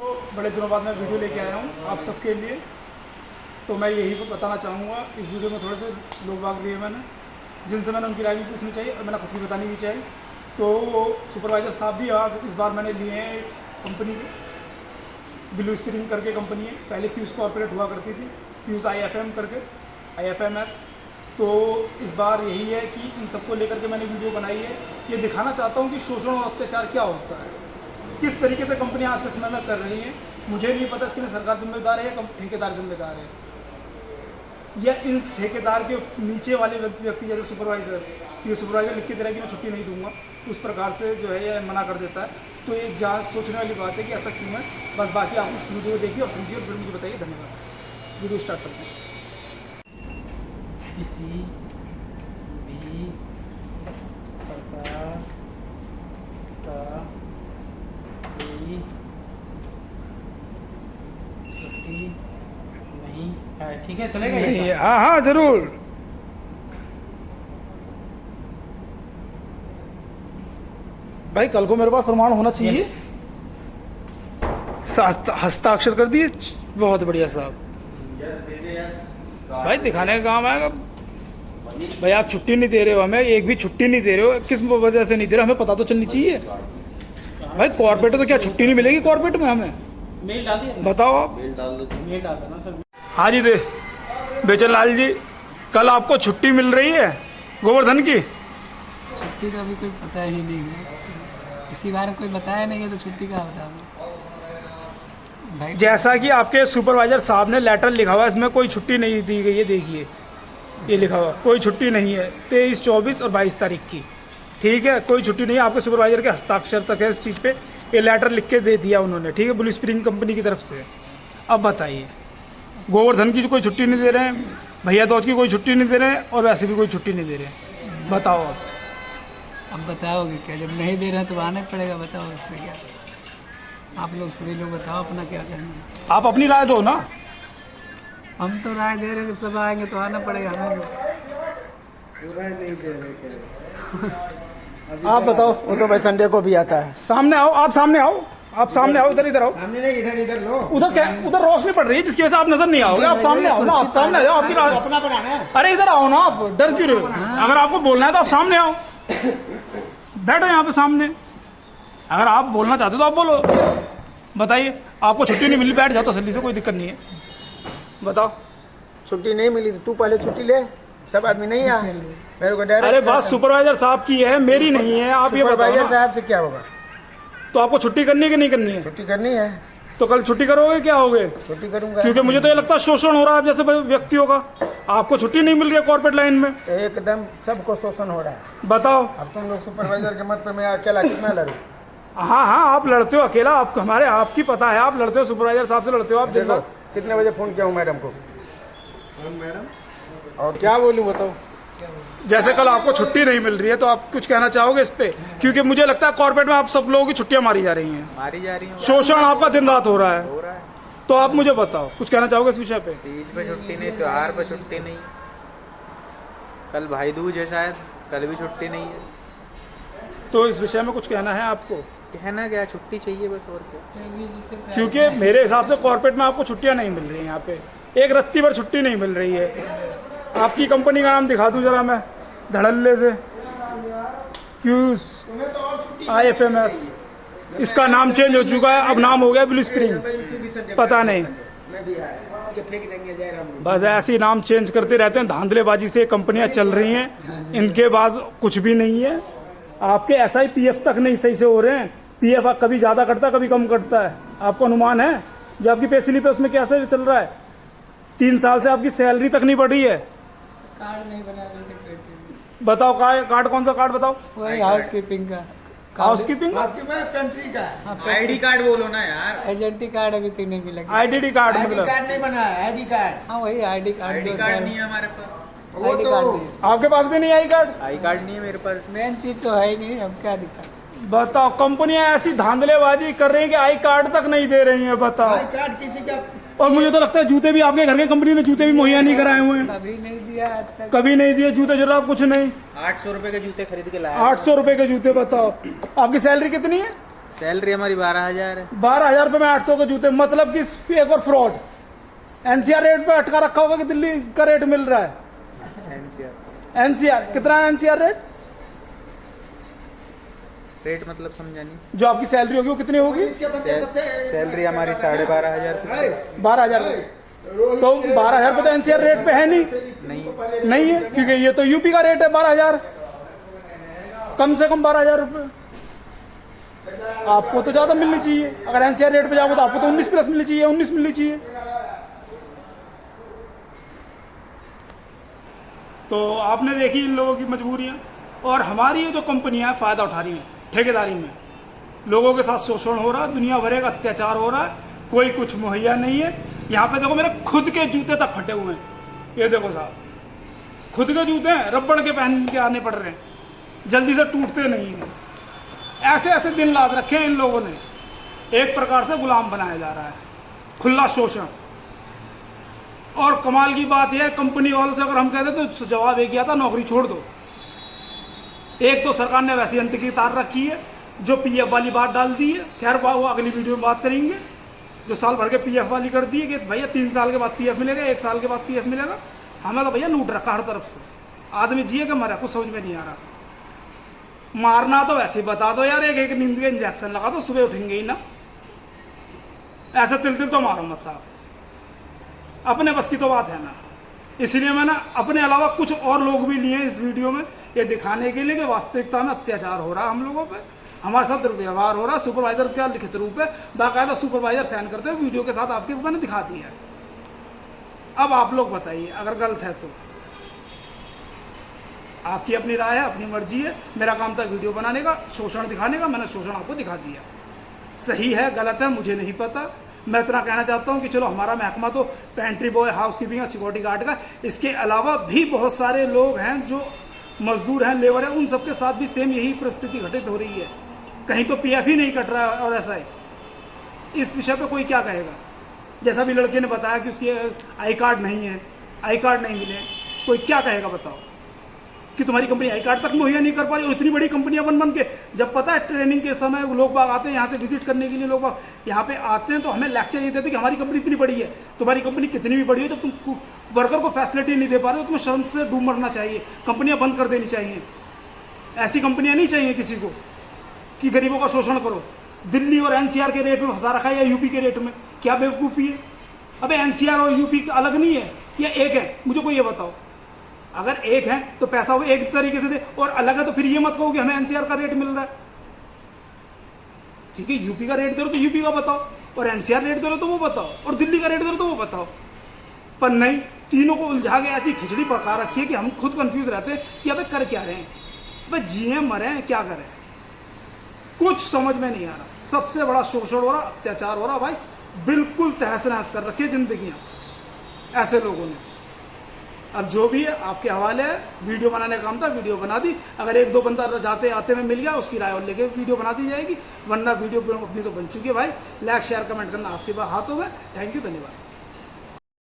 तो बड़े दिनों बाद मैं वीडियो लेके आया हूँ आप सबके लिए। तो मैं यही बताना चाहूँगा इस वीडियो में थोड़े से लोग बाग लिए मैंने, जिनसे मैंने उनकी राय भी पूछनी चाहिए और मैंने खुद की बतानी भी चाहिए। तो सुपरवाइज़र साहब भी आज इस बार मैंने लिए हैं कंपनी के, ब्लू स्प्रिंग करके कंपनी है। पहले क्यूज़ कॉर्पोरेट हुआ करती थी, क्यूज़ IFM करके, IFMS। तो इस बार यही है कि इन सबको लेकर के मैंने वीडियो बनाई है। ये दिखाना चाहता हूँ कि शोषण और अत्याचार क्या होता है, किस तरीके से कंपनियां आज के समय में कर रही हैं। मुझे नहीं पता इसके लिए सरकार जिम्मेदार है या ठेकेदार जिम्मेदार है, या इन ठेकेदार के नीचे वाले व्यक्ति जैसे सुपरवाइज़र, ये सुपरवाइज़र लिख के दे रहा है कि मैं छुट्टी नहीं दूंगा, उस प्रकार से जो है ये मना कर देता है। तो ये जांच सोचने वाली बात है कि ऐसा क्यों है। बस बाकी आप उस वीडियो देखिए और समझिए और फिर मुझे बताइए। धन्यवाद। वीडियो स्टार्ट करते हैं। किसी भी प्रकार का कोई छुट्टी नहीं है, ठीक है, चलेगा ये? हाँ हाँ जरूर। भाई कल को मेरे पास प्रमाण होना चाहिए। हस्ताक्षर कर दिए, बहुत बढ़िया साहब। भाई दिखाने का काम आएगा। भाई आप छुट्टी नहीं दे रहे हो हमें, एक भी छुट्टी नहीं दे रहे हो, किस वजह से नहीं दे रहे हो हमें पता तो चलनी चाहिए। भाई कॉर्पोरेट तो क्या छुट्टी नहीं मिलेगी कॉर्पोरेट में हमें? मेल डाल दिया, बताओ आप। मेल डाल देना सर। हाँ जी दे बेचन लाल जी, कल आपको छुट्टी मिल रही है गोवर्धन की? छुट्टी का अभी कोई पता ही नहीं है, इसके बारे में कोई बताया नहीं है तो छुट्टी का बताऊँ भाई। जैसा कि आपके सुपरवाइजर साहब ने लेटर लिखा हुआ है, इसमें कोई छुट्टी नहीं दी गई है। देखिए ये लिखा हुआ कोई छुट्टी नहीं है, 23, 24 और 22 तारीख की। ठीक है, कोई छुट्टी नहीं है। आपके सुपरवाइजर के हस्ताक्षर तक है इस चीज़ पे, ये लेटर लिख के दे दिया उन्होंने। ठीक है, ब्लू स्प्रिंग कंपनी की तरफ से। अब बताइए, गोवर्धन की कोई छुट्टी नहीं दे रहे हैं, भैया दोस्त की कोई छुट्टी नहीं दे रहे हैं, और वैसे भी कोई छुट्टी नहीं दे रहे हैं। बताओ आप। अब बताओगे क्या? जब नहीं दे रहे हैं तो आना पड़ेगा। बताओ उसमें क्या, आप लोग सभी लोग बताओ अपना क्या करना है। आप अपनी राय दो ना। हम तो राय दे रहे हैं, जब सब आएंगे तो आना पड़ेगा हमें। राय नहीं दे रहे। आप बताओ। वो तो भाई संडे को भी आता है। सामने आओ, आप सामने आओ, आप सामने आओ, इधर आओ। सामने नहीं, इधर लो। उधर क्या, उधर रोशनी पड़ रही है जिसकी वजह से आप नजर नहीं आओगे। आप सामने आओ ना, आप सामने आ जाओ। आपकी राय अपना बनाना है। अरे इधर आओ ना, आप डर क्यों रहे हो? अगर आपको बोलना है तो आप सामने आओ, बैठो यहाँ पे सामने। अगर आप बोलना चाहते हो तो आप बोलो। बताइए, आपको छुट्टी नहीं मिली, बैठ जाओ तसल्ली से, कोई दिक्कत नहीं है। बताओ। छुट्टी नहीं मिली तो तू पहले छुट्टी ले। सब आदमी नहीं आ, मेरे को डायरेक्ट। अरे बात सुपरवाइजर साहब की है, मेरी नहीं है। आप ये बताओ सुपरवाइजर ना। साहब से क्या होगा? तो आपको छुट्टी करनी है कि नहीं करनी है? छुट्टी करनी है तो कल छुट्टी करोगे, क्या होगे? छुट्टी करूंगा। क्योंकि मुझे तो ये लगता है शोषण हो रहा है आप जैसे व्यक्तियों का। आपको छुट्टी नहीं मिल रही है कॉर्पोरेट लाइन में। एकदम सबको शोषण हो रहा है। बताओ। अब तुम लोग सुपरवाइजर के मत पे मैं अकेला कितना लड़ूं? हाँ हाँ, आप लड़ते हो अकेला, आप हमारे आपकी पता है, आप लड़ते हो सुपरवाइजर साहब से लड़ते हो आप। दिन देखो भर कितने बजे फोन किया हूँ मैडम को। मैडम और क्या बोलूँ बताओ। जैसे कल आपको छुट्टी नहीं मिल रही है तो आप कुछ कहना चाहोगे इस पे? क्योंकि मुझे लगता है कॉर्पोरेट में आप सब लोगों की छुट्टियां मारी जा रही हैं, शोषण आपका दिन रात हो रहा है। तो आप मुझे बताओ, कुछ कहना चाहोगे इस विषय पे? तीज पे छुट्टी नहीं, त्योहार पे छुट्टी नहीं, कल भाई दूज है शायद, कल भी छुट्टी नहीं है। तो इस विषय में कुछ कहना है आपको? कहना क्या, छुट्टी चाहिए बस, और क्या। क्योंकि मेरे हिसाब से कॉर्पोरेट में आपको छुट्टियां नहीं मिल रही हैं। यहाँ पे एक रत्ती भर छुट्टी नहीं मिल रही है। आपकी कंपनी का नाम दिखा दूं जरा मैं धड़ल्ले से, क्यूज IFMS। इसका नाम चेंज हो चुका है, अब नाम हो गया ब्लू स्प्रिंग। पता नहीं, बस ऐसे ही नाम चेंज करते रहते हैं। धांधलेबाजी से कंपनियां चल रही हैं, इनके बाद कुछ भी नहीं है। आपके SIPF तक नहीं सही से हो रहे हैं। PF कभी ज़्यादा कटता है, कभी कम कटता है। आपको अनुमान है जो आपकी पे स्लिप है उसमें कैसे चल रहा है? 3 साल से आपकी सैलरी तक नहीं बढ़ रही है। कार्ड नहीं बना रहे थे। बताओ कार्ड कौन सा कार्ड बताओ? वही हाउस कीपिंग का। हाउसकीपिंग, कंट्री का आईडी कार्ड बोलो ना यार। आइडेंटिटी कार्ड अभी तक नहीं मिला। IDD कार्ड आईडी मतलब कार्ड नहीं बना है। आईडी कार्ड, हाँ वही आईडी कार्ड। आईडी कार्ड नहीं है हमारे पास। वो ID तो कार्ड नहीं। आपके पास भी नहीं आई कार्ड? आई कार्ड नहीं है मेरे पास। मेन चीज तो है ही नहीं, हम क्या दिखा। बताओ, कंपनियां ऐसी धांधलेबाजी कर रही हैं कि आई कार्ड तक नहीं दे रही हैं। बताओ। आई कार्ड किसी का। और मुझे तो लगता है जूते भी आपके घर की कंपनी ने जूते भी मुहैया नहीं कराए हुए हैं। कभी नहीं दिया आज तक। कभी नहीं दिए जूते जराब, कुछ नहीं। 800 रुपए के जूते खरीद के लाया। 800 रुपए के जूते। बताओ, आपकी सैलरी कितनी है? सैलरी हमारी 12,000 है। 12,000 रुपये में 800 के जूते, मतलब कि फेक और फ्रॉड। एनसीआर रेट पे अटका रखा होगा कि दिल्ली का रेट मिल रहा है। एनसीआर कितना है? एनसीआर रेट मतलब समझा नहीं। जो आपकी सैलरी होगी वो कितनी होगी? सैलरी हमारी 12,500। 12,000 तो 12,000 रुपये तो एनसीआर रेट पे है नहीं है, क्योंकि ये तो यूपी का रेट है 12,000, कम से कम 12,000 रुपये। आपको तो ज्यादा मिलनी चाहिए। अगर एनसीआर रेट पे जाओगे तो आपको तो 19 प्लस मिलनी चाहिए, 19 मिलनी चाहिए। तो आपने देखी इन लोगों की मजबूरियां, और हमारी ये जो कंपनियां फायदा उठा रही हैं ठेकेदारी में। लोगों के साथ शोषण हो रहा है, दुनिया भर का अत्याचार हो रहा है, कोई कुछ मुहैया नहीं है। यहाँ पे देखो मेरे खुद के जूते तक फटे हुए हैं, ये देखो साहब, खुद के जूते हैं, रबड़ के पहन के आने पड़ रहे हैं, जल्दी से टूटते नहीं हैं। ऐसे ऐसे दिन लाद रखे हैं इन लोगों ने। एक प्रकार से गुलाम बनाया जा रहा है, खुला शोषण। और कमाल की बात यह है, कंपनी वालों से अगर हम कहते तो जवाब एक किया था, नौकरी छोड़ दो। एक तो सरकार ने वैसी अंत की तार रखी है, जो पीएफ वाली बात डाल दी है। खैर वो अगली वीडियो में बात करेंगे। जो साल भर के पीएफ वाली कर दी है कि भैया 3 साल के बाद पीएफ मिलेगा, 1 साल के बाद पीएफ मिलेगा। हमें तो भैया लूट रखा हर तरफ से। आदमी जिए कि मरा, कुछ समझ में नहीं आ रहा। मारना तो वैसे ही बता दो यार, एक नींद के इंजेक्शन लगा दो, सुबह उठेंगे ही ना। ऐसा तिल तो मारो मत साहब, अपने बस की तो बात है ना। इसलिए मैंने अपने अलावा कुछ और लोग भी लिए इस वीडियो में, ये दिखाने के लिए कि वास्तविकता में अत्याचार हो रहा है हम लोगों पे, हमारे साथ दुर्व्यवहार हो रहा है। सुपरवाइजर का लिखित रूप है, बाकायदा सुपरवाइजर साइन करते हुए वीडियो के साथ आपके मैंने दिखा दिया है। अब आप लोग बताइए, अगर गलत है तो आपकी अपनी राय है, अपनी मर्जी है। मेरा काम था वीडियो बनाने का, शोषण दिखाने का, मैंने शोषण आपको दिखा दिया। सही है गलत है मुझे नहीं पता। मैं इतना कहना चाहता हूं कि चलो हमारा महकमा तो पेंट्री बॉय, हाउस कीपिंग या सिक्योरिटी गार्ड का, इसके अलावा भी बहुत सारे लोग हैं जो मजदूर हैं, लेबर है, उन सबके साथ भी सेम यही परिस्थिति घटित हो रही है। कहीं तो पीएफ ही नहीं कट रहा है और ऐसा है। इस विषय पे कोई क्या कहेगा? जैसा भी लड़के ने बताया कि उसकी आई कार्ड नहीं है, आई कार्ड नहीं मिले, कोई क्या कहेगा बताओ कि तुम्हारी कंपनी आई कार्ड तक मुहैया नहीं कर पा रही। और इतनी बड़ी कंपनियां बन के, जब पता है ट्रेनिंग के समय लोग बाग आते हैं यहाँ से विजिट करने के लिए, लोग बाग यहाँ पे आते हैं तो हमें लेक्चर ये देते कि हमारी कंपनी इतनी बड़ी है। तुम्हारी कंपनी कितनी भी बड़ी हो, जब तुम वर्कर को फैसिलिटी नहीं दे पा रहे हो, तुम्हें शर्म से डूब मरना चाहिए, कंपनियां बंद कर देनी चाहिए। ऐसी कंपनियां नहीं चाहिए किसी को कि गरीबों का शोषण करो। दिल्ली और एनसीआर के रेट में फंसा रखा है या यूपी के रेट में, क्या बेवकूफ़ी है? अबे एनसीआर और यूपी अलग नहीं है, ये एक है। मुझे को ये बताओ, अगर एक है तो पैसा वो एक तरीके से दे, और अलग है तो फिर ये मत कहो कि हमें एनसीआर का रेट मिल रहा है। ठीक है, यूपी का रेट दे रहे हो तो यूपी का बताओ, और एनसीआर रेट दे रहे हो तो वो बताओ, और दिल्ली का रेट दे रहे हो तो वो बताओ। पर नहीं, तीनों को उलझा के ऐसी खिचड़ी पका रखी है कि हम खुद कंफ्यूज रहते हैं कि अबे कर क्या रहे हैं, अबे जिए मरे क्या करें, कुछ समझ में नहीं आ रहा। सबसे बड़ा शोषण हो रहा, अत्याचार हो रहा भाई, बिल्कुल तहस नहस कर रखी है जिंदगियां ऐसे लोगों ने। अब जो भी है आपके हवाले है। वीडियो बनाने का काम था, वीडियो बना दी। अगर 1-2 बंदा जाते आते में मिल गया, उसकी राय और लेके वीडियो बना दी जाएगी, वरना वीडियो अपनी तो बन चुकी है भाई। लाइक शेयर कमेंट करना आपके हाथों में। थैंक यू, धन्यवाद।